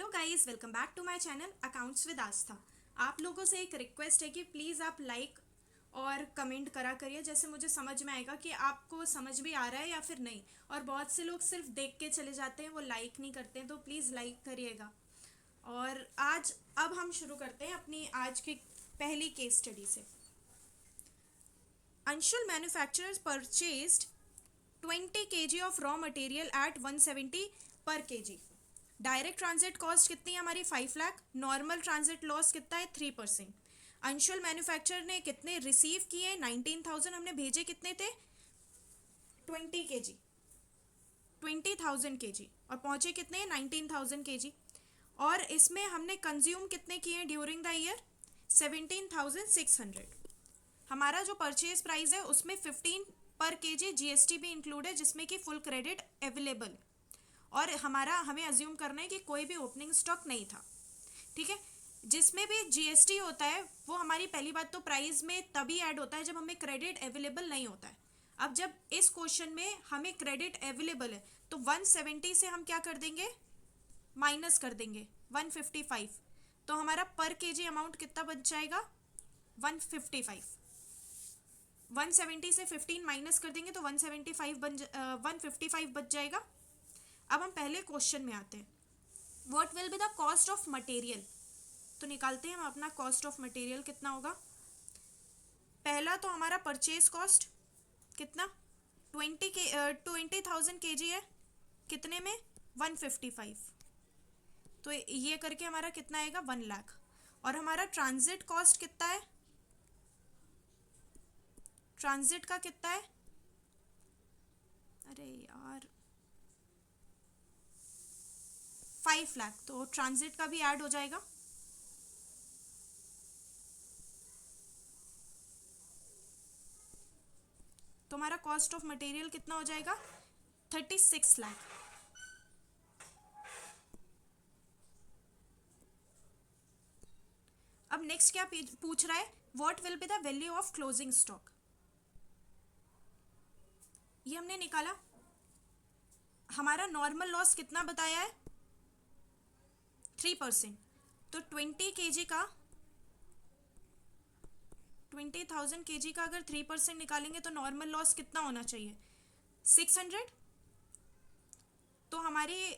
Guys, welcome back to my channel accounts with Aastha. आप लोगों से एक रिक्वेस्ट है कि प्लीज़ आप लाइक और कमेंट करा करिए, जैसे मुझे समझ में आएगा कि आपको समझ भी आ रहा है या फिर नहीं। और बहुत से लोग सिर्फ देख के चले जाते हैं, वो लाइक नहीं करते हैं, तो प्लीज़ लाइक करिएगा। और अब हम शुरू करते हैं अपनी आज की पहली केस स्टडी से। Anshul manufacturers purchased 20 kg of raw material at 170 पर kg। डायरेक्ट ट्रांजिट कॉस्ट कितनी है हमारी 5 लाख। नॉर्मल ट्रांजिट लॉस कितना है 3%। अंशुल मैन्युफैक्चर ने कितने रिसीव किए 19,000। हमने भेजे कितने थे 20 kg 20,000 kg और पहुंचे कितने 19,000 kg। और इसमें हमने कंज्यूम कितने किए ड्यूरिंग द ईयर 17,600। हमारा जो परचेज प्राइस है उसमें 15 पर केजी जीएसटी भी इंक्लूड है, जिसमें कि फुल क्रेडिट अवेलेबल। और हमें अज्यूम करना है कि कोई भी ओपनिंग स्टॉक नहीं था, ठीक है। जिसमें भी जीएसटी होता है वो हमारी पहली बात तो प्राइस में तभी ऐड होता है जब हमें क्रेडिट अवेलेबल नहीं होता है। अब जब इस क्वेश्चन में हमें क्रेडिट अवेलेबल है तो 170 से हम क्या कर देंगे, माइनस कर देंगे 155। तो हमारा पर केजी अमाउंट कितना बच जाएगा 155। 170 से 15 माइनस कर देंगे तो 155 बच जाएगा। अब हम पहले क्वेश्चन में आते हैं। What will be the cost of material. तो निकालते हैं हम अपना कॉस्ट ऑफ मटेरियल कितना होगा। पहला तो हमारा परचेज कॉस्ट कितना 20,000 kg है, कितने में 155। तो ये करके हमारा कितना आएगा 1 लाख। और हमारा ट्रांजिट कॉस्ट कितना है, ट्रांजिट का कितना है, अरे यार 5 लाख। तो ट्रांजिट का भी ऐड हो जाएगा। तो हमारा कॉस्ट ऑफ मटेरियल कितना हो जाएगा 36 लाख। अब नेक्स्ट क्या पूछ रहा है, what will be the value of closing stock. ये हमने निकाला। हमारा नॉर्मल लॉस कितना बताया है 3%। तो 20,000 kg का अगर 3% निकालेंगे तो नॉर्मल लॉस कितना होना चाहिए 600। तो हमारी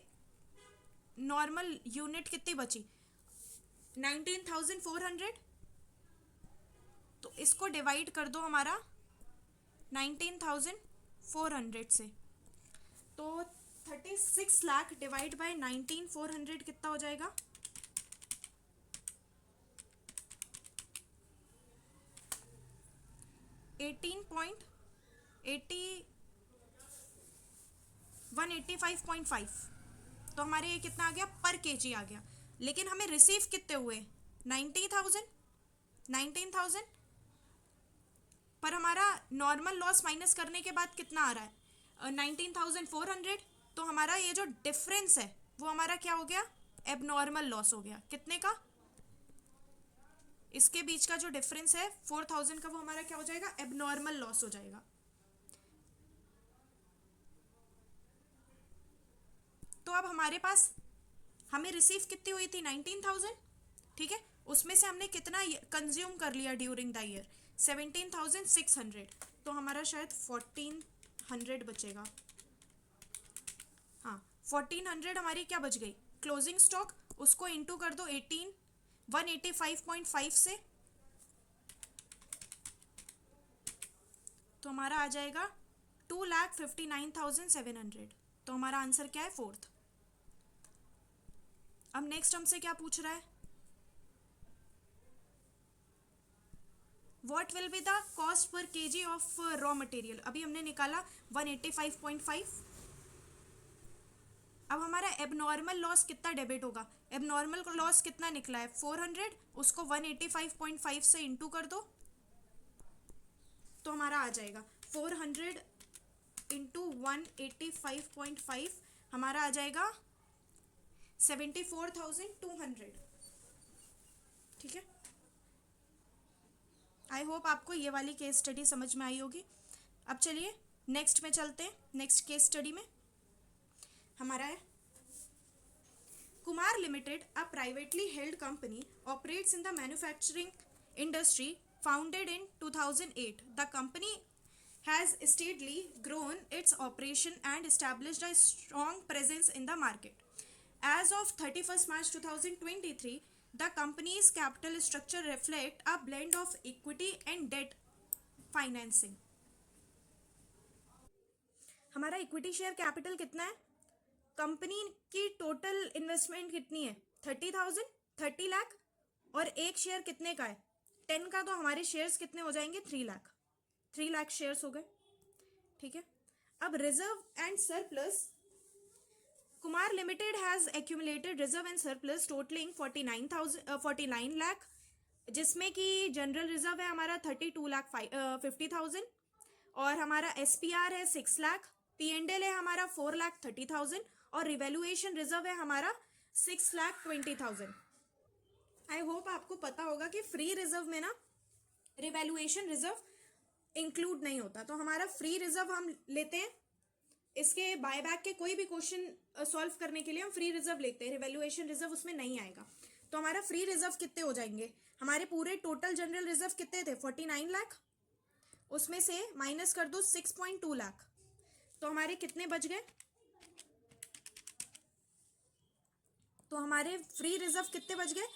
नॉर्मल यूनिट कितनी बची 19,400। तो इसको डिवाइड कर दो हमारा 19,400 से। तो 36 लाख डिवाइड बाय 19,400 कितना हो जाएगा 185.5। तो हमारे ये कितना आ गया पर केजी आ गया। लेकिन हमें रिसीव कितने हुए 19,000 पर हमारा नॉर्मल लॉस माइनस करने के बाद कितना आ रहा है 19,400। तो हमारा ये जो डिफरेंस है वो हमारा क्या हो गया एबनॉर्मल लॉस हो गया। कितने का, इसके बीच का जो डिफरेंस है 4,000 का, वो हमारा क्या हो जाएगा एबनॉर्मल लॉस हो जाएगा। तो अब हमारे पास हमें रिसीव कितनी हुई थी 19,000, ठीक है। उसमें से हमने कितना कंज्यूम कर लिया ड्यूरिंग द ईयर 17,600। तो हमारा शायद 1,400 बचेगा। हाँ 1,400 हमारी क्या बच गई क्लोजिंग स्टॉक। उसको इंटू कर दो 185.5 से। तो हमारा आ जाएगा 2,59,700। तो हमारा आंसर क्या है फोर्थ। अब नेक्स्ट हमसे क्या पूछ रहा है, what will be the cost per KG of raw material. अभी हमने निकाला 185.5। अब हमारा एबनॉर्मल लॉस कितना डेबिट होगा, एबनॉर्मल लॉस कितना निकला है 400। उसको 185.5 से इंटू कर दो तो हमारा आ जाएगा 400 इंटू 185.5 हमारा आ जाएगा 74,200, ठीक है। आई होप आपको ये वाली केस स्टडी समझ में आई होगी। अब चलिए नेक्स्ट में चलते हैं। नेक्स्ट केस स्टडी में हमारा है Kumar Limited, a privately held company, operates in the manufacturing industry. Founded in 2008, the company has steadily grown its operation and established a strong presence in the market. As of 31st March 2023, the company's capital structure reflects a blend of equity and debt financing. हमारा equity share capital कितना है? Company की total investment कितनी है? 30,000, 30 लाख, और एक share कितने का है? 10 का, तो हमारे शेयर्स कितने हो जाएंगे? 3 लाख। 3 लाख शेयर्स हो गए, ठीक है। अब reserve and surplus, Kumar limited has accumulated reserve and surplus totalling 49 lakh, जिसमें कि जनरल रिजर्व है हमारा 32,50,000, और हमारा SPR है 6 लाख, P&L है हमारा 4,30,000, और रिवैल्यूएशन रिजर्व है हमारा 6,20,000। आई होप आपको पता होगा कि फ्री रिजर्व में ना रिवैल्यूएशन रिजर्व इंक्लूड नहीं होता, तो हमारा फ्री रिजर्व हम लेते हैं। इसके बायबैक के कोई भी क्वेश्चन सॉल्व करने के लिए हम फ्री रिजर्व लेते हैं, रिवैल्यूएशन रिजर्व उसमें नहीं आएगा। तो हमारा फ्री रिजर्व कितने हो जाएंगे? हमारे पूरे टोटल जनरल रिजर्व कितने थे? 49 लाख, उसमें से माइनस कर दो 6.2 लाख, तो हमारे कितने बच गए? तो हमारे फ्री रिजर्व कितने बच गए?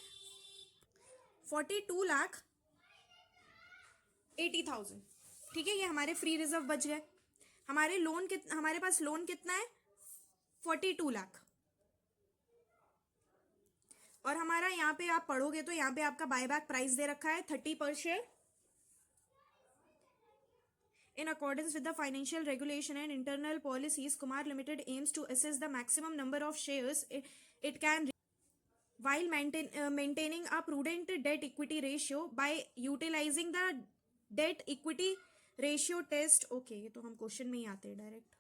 42,80,000, ठीक है। ये हमारे फ्री रिजर्व बच गए। हमारे हमारे पास लोन कितना है? 42 लाख, और हमारा यहाँ पे आप पढ़ोगे तो यहाँ पे आपका बायबैक प्राइस दे रखा है 30 पर share. In accordance with the financial regulation and internal policies, Kumar Limited aims to assess the maximum number of shares it can while maintaining a prudent debt equity ratio by utilizing the debt equity ratio test. Okay, ये तो हम question में ही आते हैं direct.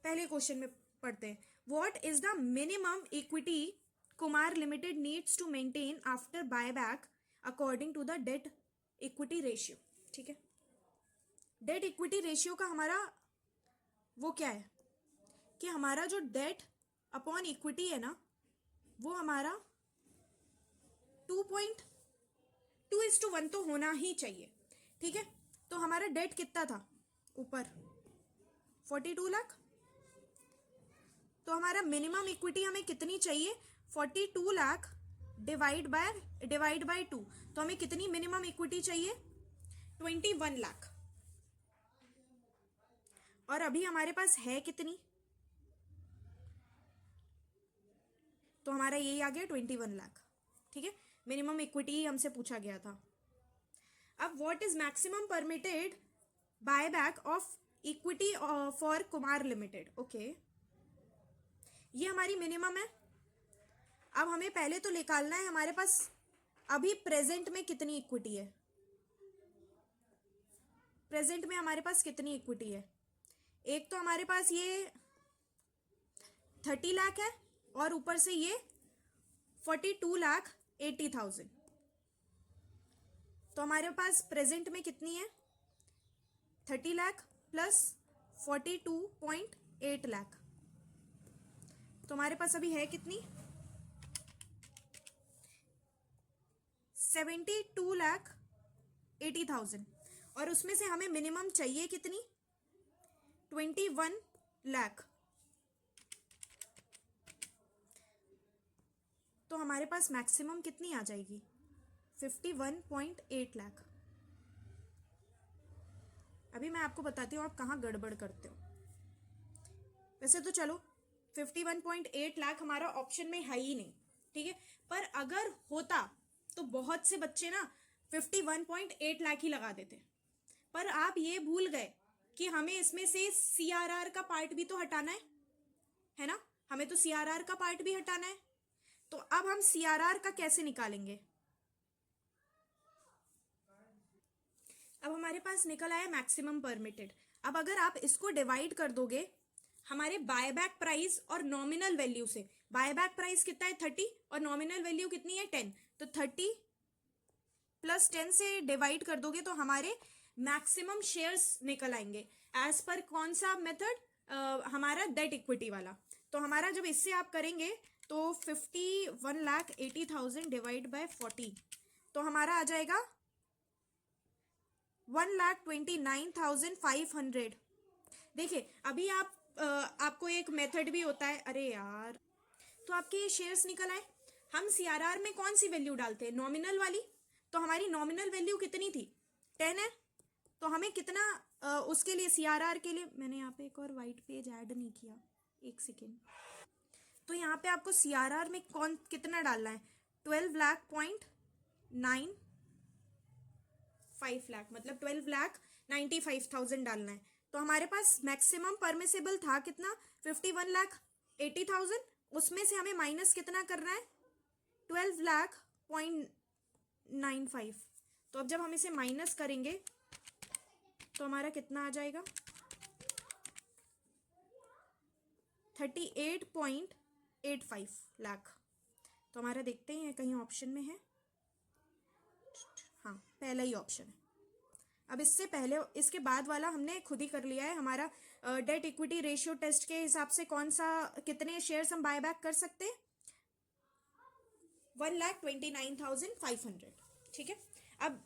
पहले question में पढ़ते हैं, What is the minimum equity Kumar Limited needs to maintain after buyback according to the debt equity ratio? ठीक है, डेट इक्विटी रेशियो का हमारा वो क्या है कि हमारा जो डेट अपॉन इक्विटी है ना, वो हमारा 2.2:1 तो होना ही चाहिए, ठीक है। तो हमारा डेट कितना था ऊपर? 42 लाख, तो हमारा मिनिमम इक्विटी हमें कितनी चाहिए? 42 लाख डिवाइड बाय 2, तो हमें कितनी मिनिमम इक्विटी चाहिए? 21 लाख, और अभी हमारे पास है कितनी? तो हमारा यही आ गया 21 लाख, ठीक है। मिनिमम इक्विटी हमसे पूछा गया था। अब what is maximum permitted buyback of equity for Kumar limited? Okay, ये हमारी मिनिमम है। अब हमें पहले तो निकालना है हमारे पास अभी प्रेजेंट में कितनी इक्विटी है। प्रेजेंट में हमारे पास कितनी इक्विटी है? एक तो हमारे पास ये 30 लाख है, और ऊपर से ये 42,80,000, तो हमारे पास प्रेजेंट में कितनी है? 30 लाख प्लस 42.8 लाख, तो हमारे पास अभी है कितनी? 72,80,000, और उसमें से हमें मिनिमम चाहिए कितनी? 21 लाख, तो हमारे पास मैक्सिमम कितनी आ जाएगी? 51.8 लाख। अभी मैं आपको बताती हूँ आप कहाँ गड़बड़ करते हो। वैसे तो चलो 51.8 लाख हमारा ऑप्शन में है ही नहीं, ठीक है, पर अगर होता तो बहुत से बच्चे ना 51.8 लाख ही लगा देते, पर आप ये भूल गए कि हमें इसमें से CRR का पार्ट भी तो हटाना है ना, हमें तो CRR का पार्ट भी हटाना है। तो अब हम CRR का कैसे निकालेंगे? अब हमारे पास निकल आया मैक्सिमम परमिटेड। अब अगर आप इसको डिवाइड कर दोगे हमारे बायबैक प्राइस और नॉमिनल वैल्यू से, बायबैक प्राइस कितना है 30 और नॉमिनल वैल्यू कितनी है 10, तो 30 + 10 से डिवाइड कर दोगे तो हमारे मैक्सिमम शेयर्स निकल आएंगे एज पर कौन सा मेथड? हमारा डेट इक्विटी वाला। तो हमारा जब इससे आप करेंगे तो 51,80,000 डिवाइड बाय 40, तो हमारा आ जाएगा 1,29,500। देखिए अभी आपको एक मेथड भी होता है, अरे यार, तो आपके ये शेयर्स निकल आए। हम सीआरआर में कौन सी वैल्यू डालते हैं, नॉमिनल वाली। तो हमारी नॉमिनल वैल्यू कितनी थी, 10 है। तो हमें कितना उसके लिए सीआरआर के लिए, मैंने यहाँ पे एक और वाइट पेज ऐड नहीं किया, एक सेकेंड। तो यहाँ पे आपको सीआरआर में कौन कितना डालना है, 12,95,00,000, मतलब 12,95,000 डालना है। तो हमारे पास मैक्सिमम परमिसेबल था कितना, 51,80,000। उसमें से हमें माइनस कितना करना है, 12,95। तो अब जब हम इसे माइनस करेंगे तो हमारा कितना आ जाएगा, 38.85 लाख। तो हमारा देखते हैं कहीं ऑप्शन में है, हाँ पहला ही ऑप्शन है। अब इससे पहले इसके बाद वाला हमने खुद ही कर लिया है। हमारा डेट इक्विटी रेशियो टेस्ट के हिसाब से कौन सा, कितने शेयर्स हम बाय बैक कर सकते हैं, 1,29,500। ठीक है। अब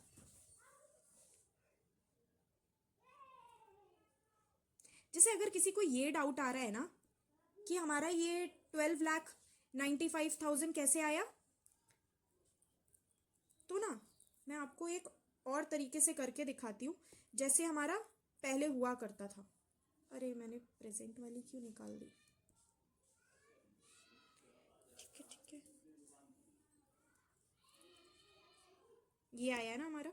जैसे अगर किसी को ये डाउट आ रहा है ना कि हमारा ये 12,95,000 कैसे आया, तो ना मैं आपको एक और तरीके से करके दिखाती हूँ, जैसे हमारा पहले हुआ करता था। अरे मैंने प्रेजेंट वाली क्यों निकाल दी, ठीक है ठीक है, ये आया ना हमारा।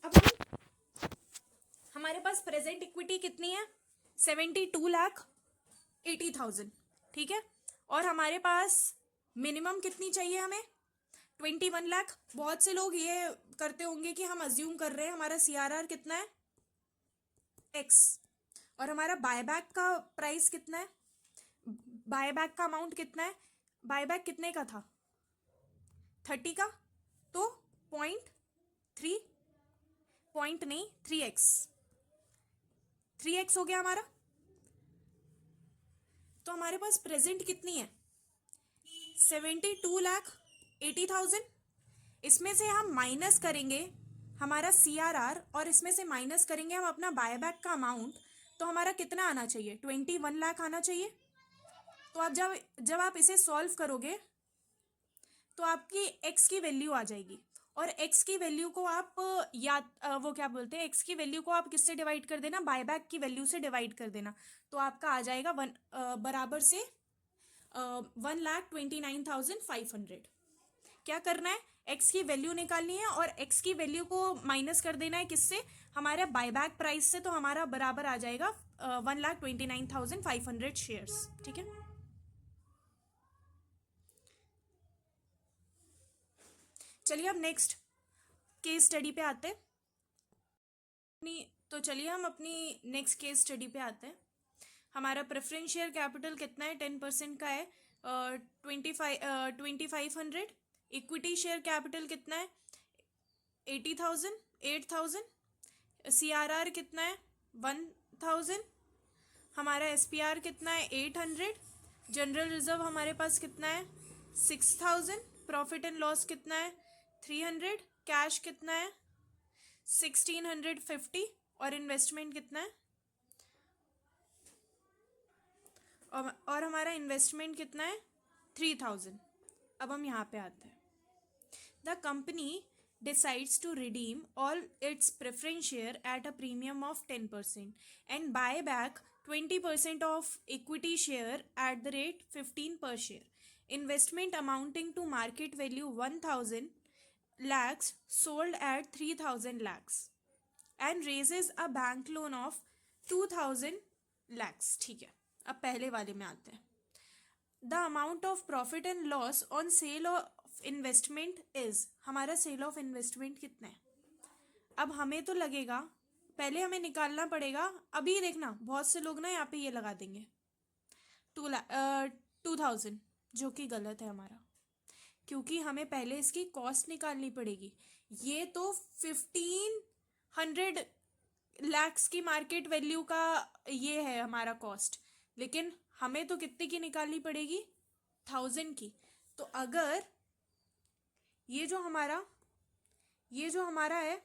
अब हमारे पास प्रेजेंट इक्विटी कितनी है, 72,80,000। ठीक है। और हमारे पास मिनिमम कितनी चाहिए हमें, 21 लाख। बहुत से लोग ये करते होंगे कि हम अज्यूम कर रहे हैं हमारा सीआरआर कितना है, एक्स, और हमारा बायबैक का प्राइस कितना है, बायबैक का अमाउंट कितना है, बायबैक कितने का था, 30 का। तो 0.3, पॉइंट नहीं 3x, 3x हो गया हमारा। तो हमारे पास प्रेजेंट कितनी है, 72,80,000। इसमें से हम माइनस करेंगे हमारा सीआरआर, और इसमें से माइनस करेंगे हम अपना बायबैक का अमाउंट। तो हमारा कितना आना चाहिए, 21 लाख आना चाहिए। तो आप जब आप इसे सॉल्व करोगे तो आपकी x की वैल्यू आ जाएगी, और x की वैल्यू को आप वो क्या बोलते हैं, x की वैल्यू को आप किससे डिवाइड कर देना, बायबैक की वैल्यू से डिवाइड कर देना। तो आपका आ जाएगा बराबर से 1,29,500। क्या करना है, x की वैल्यू निकालनी है, और x की वैल्यू को माइनस कर देना है किससे, हमारे बायबैक प्राइस से। तो हमारा बराबर आ जाएगा 1,29,500 शेयर्स। ठीक है। चलिए अब नेक्स्ट केस स्टडी पे आते हैं। तो चलिए हम अपनी नेक्स्ट केस स्टडी पे आते हैं। हमारा प्रेफरेंस शेयर कैपिटल कितना है, 10% का है, 2,500। इक्विटी शेयर कैपिटल कितना है, 80,000, 8,000। सीआरआर कितना है, 1,000। हमारा एसपीआर कितना है, 800। जनरल रिजर्व हमारे पास कितना है, 6,000। प्रॉफिट एंड लॉस कितना है, 300। कैश कितना है, 1,650। और इन्वेस्टमेंट कितना है, और हमारा इन्वेस्टमेंट कितना है, 3,000। अब हम यहाँ पे आते हैं। The company decides to redeem all its preference share at a premium of 10% and buy back 20% of equity share at the rate 15 per share. Investment amounting to market value 1,000 lakhs sold at 3,000 lakhs and raises a bank loan of 2,000 lakhs. ठीक है। अब पहले वाले में आते हैं। The amount of profit and loss on sale of investment is, हमारा cell of investment कितना है। अब हमें तो लगेगा, पहले हमें निकालना पड़ेगा। अभी देखना बहुत से लोग ना यहाँ पे ये लगा देंगे 2,000, जो कि गलत है हमारा, क्योंकि हमें पहले इसकी कॉस्ट निकालनी पड़ेगी। ये तो 1,500 लैक्स की मार्केट वैल्यू का ये है हमारा कॉस्ट, लेकिन हमें तो कितने की निकालनी पड़ेगी, 1000 की, तो अगर ये जो हमारा है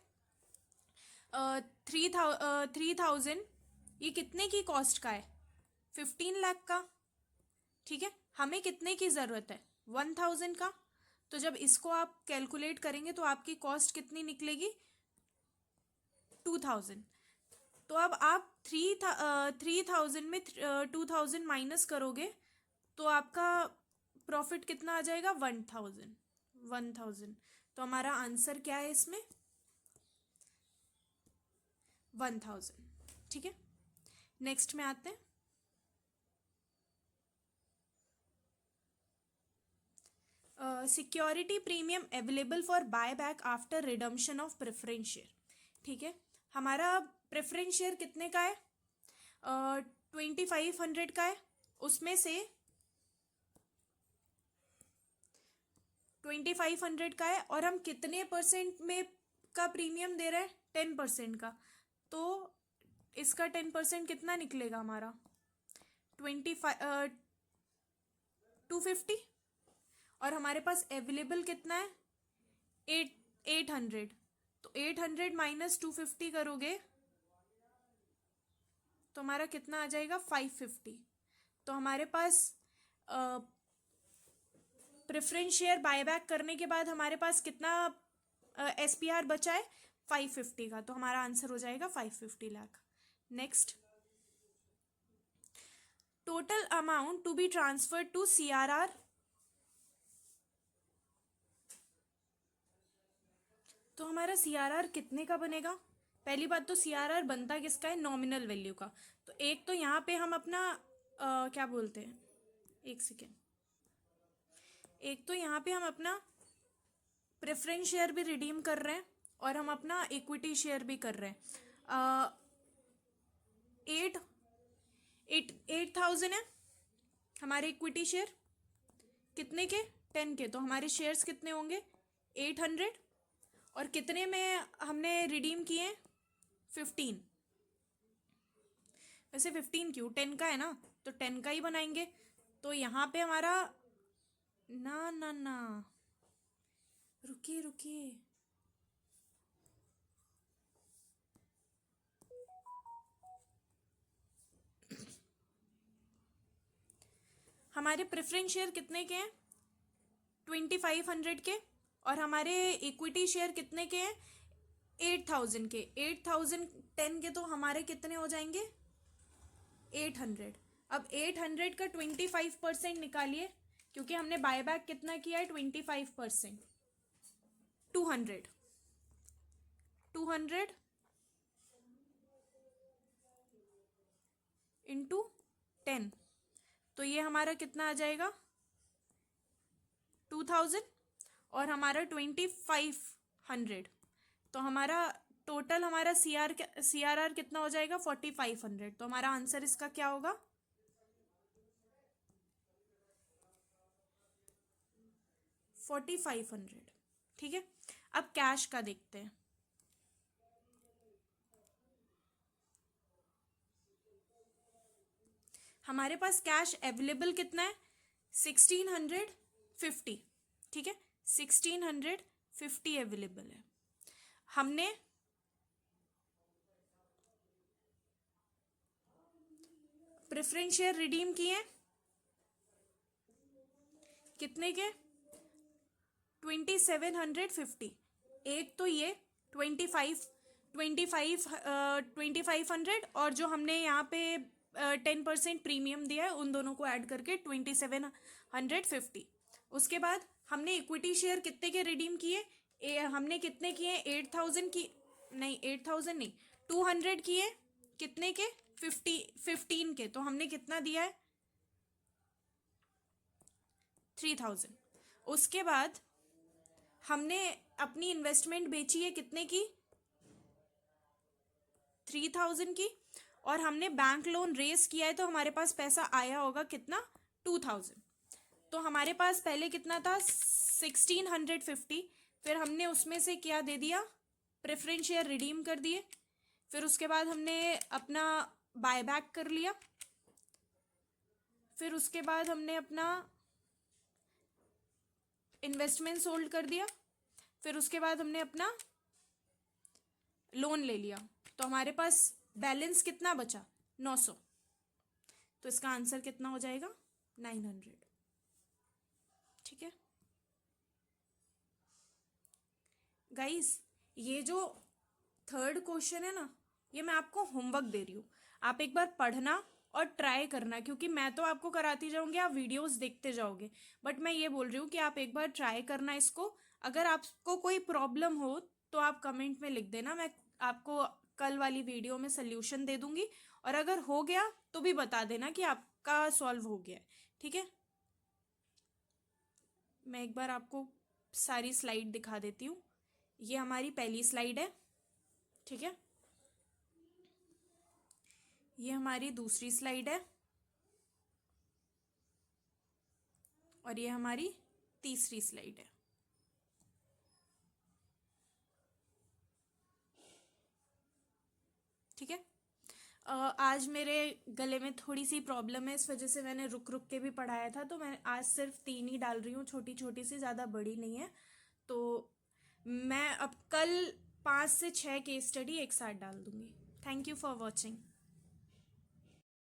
3000, ये कितने की कॉस्ट का है? 15 लाख का। ठीक है, हमें कितने की ज़रूरत है? 1000 का। तो जब इसको आप कैलकुलेट करेंगे तो आपकी कॉस्ट कितनी निकलेगी? 2000। तो अब आप 3000 में 2000 माइनस करोगे तो आपका प्रॉफिट कितना आ जाएगा? 1000। तो हमारा आंसर क्या है इसमें? 1000। ठीक है, नेक्स्ट में आते हैं। Security premium available for buy back after redemption of preference share. ठीक है, हमारा प्रेफरेंस शेयर कितने का है? 2500 का है। उसमें से 2500 का है और हम कितने परसेंट में का प्रीमियम दे रहे हैं? 10% का। तो इसका 10% कितना निकलेगा हमारा? 250। और हमारे पास अवेलेबल कितना है? 800। तो 800 माइनस 250 करोगे तो हमारा कितना आ जाएगा? 550। तो हमारे पास प्रेफरेंस शेयर बायबैक करने के बाद हमारे पास कितना SPR बचा है? 550 का। तो हमारा आंसर हो जाएगा 550 lakh. Next, total amount to be transferred to CRR। तो हमारा CRR कितने का बनेगा? पहली बात तो CRR बनता किसका है? नॉमिनल वैल्यू का। तो एक तो यहाँ पे हम अपना क्या बोलते हैं, एक सेकेंड, एक तो यहाँ पे हम अपना प्रेफरेंस शेयर भी रिडीम कर रहे हैं और हम अपना इक्विटी शेयर भी कर रहे हैं। 8000 है हमारे इक्विटी शेयर, कितने के? 10 के। तो हमारे शेयर्स कितने होंगे? 800। और कितने में हमने रिडीम किए? 15। वैसे 15 क्यों, 10 का है ना, तो 10 का ही बनाएंगे। तो यहाँ पे हमारा ना ना ना, रुकिए रुकिए, हमारे प्रेफरेंस शेयर कितने के हैं? 2500 के। और हमारे इक्विटी शेयर कितने के हैं? 8000 के। 8000 10 के, तो हमारे कितने हो जाएंगे? 800। अब 800 का 25% निकालिए, क्योंकि हमने बायबैक कितना किया है? 25%। 200 इंटू 10। तो ये हमारा कितना आ जाएगा? 2000। और हमारा 2500। तो हमारा टोटल हमारा CRR कितना हो जाएगा? 4500। तो हमारा आंसर इसका क्या होगा? 4500। ठीक है, अब कैश का देखते हैं। हमारे पास कैश अवेलेबल कितना है? 1650। ठीक है, 1650 अवेलेबल है। हमने प्रेफरेंस शेयर रिडीम किए कितने के? 2750। एक तो ये 2500 और जो हमने यहाँ पे 10% प्रीमियम दिया है, उन दोनों को ऐड करके 2750। उसके बाद हमने इक्विटी शेयर कितने के रिडीम किए? हमने कितने किए? 8000 की, नहीं 8000 नहीं, 200 किए। कितने के? 15 के। तो हमने कितना दिया है? 3000। उसके बाद हमने अपनी इन्वेस्टमेंट बेची है कितने की? 3000 की। और हमने बैंक लोन रेस किया है, तो हमारे पास पैसा आया होगा कितना? 2000। तो हमारे पास पहले कितना था? 1650। फिर हमने उसमें से क्या दे दिया? प्रेफरेंस शेयर रिडीम कर दिए। फिर उसके बाद हमने अपना बायबैक कर लिया। फिर उसके बाद हमने अपना इन्वेस्टमेंट सोल्ड कर दिया, फिर उसके बाद हमने अपना लोन ले लिया, तो हमारे पास बैलेंस कितना बचा, 900। तो इसका आंसर कितना हो जाएगा, 900। ठीक है गाइस, ये जो थर्ड क्वेश्चन है ना, ये मैं आपको होमवर्क दे रही हूँ, आप एक बार पढ़ना और ट्राई करना, क्योंकि मैं तो आपको कराती जाऊंगी, आप वीडियोस देखते जाओगे, बट मैं ये बोल रही हूँ कि आप एक बार ट्राई करना इसको। अगर आपको कोई प्रॉब्लम हो तो आप कमेंट में लिख देना, मैं आपको कल वाली वीडियो में सोल्यूशन दे दूंगी, और अगर हो गया तो भी बता देना कि आपका सॉल्व हो गया है। ठीक है, मैं एक बार आपको सारी स्लाइड दिखा देती हूँ। ये हमारी पहली स्लाइड है, ठीक है, ये हमारी दूसरी स्लाइड है, और ये हमारी तीसरी स्लाइड है। ठीक है, आज मेरे गले में थोड़ी सी प्रॉब्लम है, इस वजह से मैंने रुक रुक के भी पढ़ाया था, तो मैं आज सिर्फ 3 ही डाल रही हूँ, छोटी छोटी सी, ज़्यादा बड़ी नहीं है। तो मैं अब कल 5 से 6 केस स्टडी एक साथ डाल दूंगी। Thank you for watching.